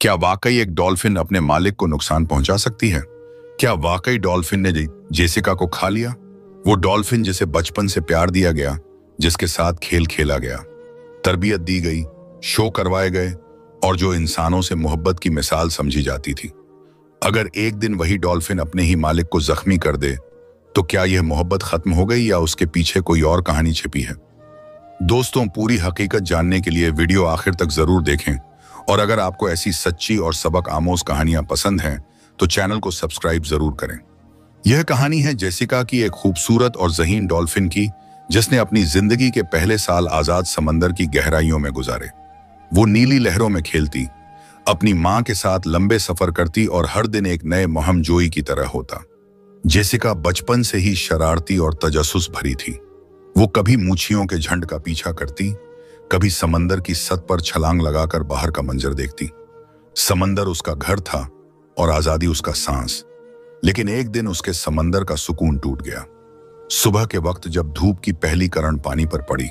क्या वाकई एक डॉल्फिन अपने मालिक को नुकसान पहुंचा सकती है? क्या वाकई डॉल्फिन ने जेसिका को खा लिया? वो डॉल्फिन जिसे बचपन से प्यार दिया गया, जिसके साथ खेल खेला गया, तरबियत दी गई, शो करवाए गए और जो इंसानों से मोहब्बत की मिसाल समझी जाती थी। अगर एक दिन वही डॉल्फिन अपने ही मालिक को जख्मी कर दे, तो क्या यह मोहब्बत खत्म हो गई या उसके पीछे कोई और कहानी छिपी है? दोस्तों, पूरी हकीकत जानने के लिए वीडियो आखिर तक जरूर देखें और अगर आपको ऐसी सच्ची और सबक आमोज कहानियां पसंद हैं तो चैनल को सब्सक्राइब जरूर करें। यह कहानी है जेसिका की, एक खूबसूरत और ज़हीन डॉल्फिन की, जिसने अपनी जिंदगी के पहले साल आजाद समंदर की गहराइयों में गुजारे। वो नीली लहरों में खेलती, अपनी मां के साथ लंबे सफर करती और हर दिन एक नए मुहिमजोई की तरह होता। जेसिका बचपन से ही शरारती और तजस्सुस भरी थी। वो कभी मूछियों के झंड का पीछा करती, कभी समंदर की सतह पर छलांग लगाकर बाहर का मंजर देखती। समंदर उसका घर था और आजादी उसका सांस। लेकिन एक दिन उसके समंदर का सुकून टूट गया। सुबह के वक्त जब धूप की पहली किरण पानी पर पड़ी,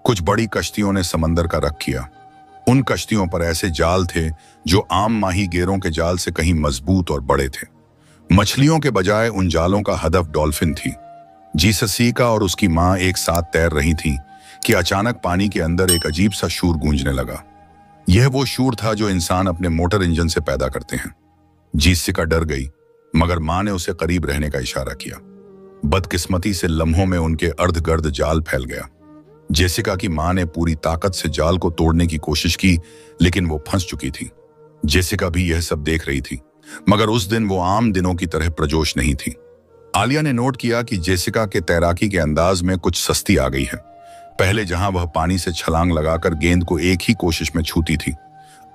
कुछ बड़ी कश्तियों ने समंदर का रख किया। उन कश्तियों पर ऐसे जाल थे जो आम माही गेरों के जाल से कहीं मजबूत और बड़े थे। मछलियों के बजाय उन जालों का हदफ डॉल्फिन थी। जेसिका और उसकी मां एक साथ तैर रही थीं कि अचानक पानी के अंदर एक अजीब सा शोर गूंजने लगा। यह वो शोर था जो इंसान अपने मोटर इंजन से पैदा करते हैं। जेसिका डर गई, मगर मां ने उसे करीब रहने का इशारा किया। बदकिस्मती से लम्हों में उनके अर्धगर्द जाल फैल गया। जेसिका की मां ने पूरी ताकत से जाल को तोड़ने की कोशिश की, लेकिन वो फंस चुकी थी। जेसिका भी यह सब देख रही थी, मगर उस दिन वो आम दिनों की तरह प्रजोश नहीं थी। आलिया ने नोट किया कि जेसिका के तैराकी के अंदाज में कुछ सस्ती आ गई है। पहले जहां वह पानी से छलांग लगाकर गेंद को एक ही कोशिश में छूती थी,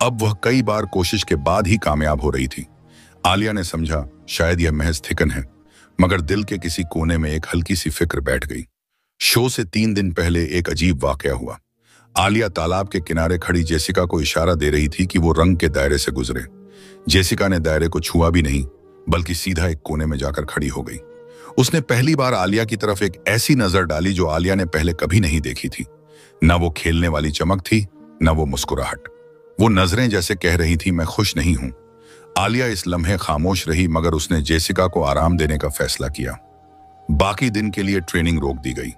अब वह कई बार कोशिश के बाद ही कामयाब हो रही थी। आलिया ने समझा शायद यह महज थिकन है, मगर दिल के किसी कोने में एक हल्की सी फिक्र बैठ गई। शो से 3 दिन पहले एक अजीब वाकया हुआ। आलिया तालाब के किनारे खड़ी जेसिका को इशारा दे रही थी कि वो रंग के दायरे से गुजरे। जेसिका ने दायरे को छुआ भी नहीं, बल्कि सीधा एक कोने में जाकर खड़ी हो गई। उसने पहली बार आलिया की तरफ एक ऐसी नजर डाली जो आलिया ने पहले कभी नहीं देखी थी। न वो खेलने वाली चमक थी, न वो मुस्कुराहट। वो नजरें जैसे कह रही थी, मैं खुश नहीं हूं। आलिया इस लम्हे खामोश रही, मगर उसने जेसिका को आराम देने का फैसला किया। बाकी दिन के लिए ट्रेनिंग रोक दी गई,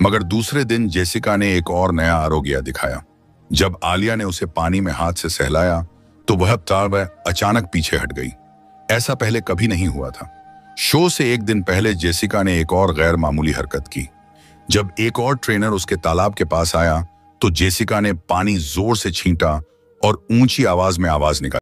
मगर दूसरे दिन जेसिका ने एक और नया आरोग्य दिखाया। जब आलिया ने उसे पानी में हाथ से सहलाया तो वह अचानक पीछे हट गई। ऐसा पहले कभी नहीं हुआ था। शो से एक दिन पहले जेसिका ने एक और गैर मामूली हरकत की। जब एक और ट्रेनर उसके तालाब के पास आया तो जेसिका ने पानी जोर से छींटा और ऊंची आवाज में आवाज निकाली।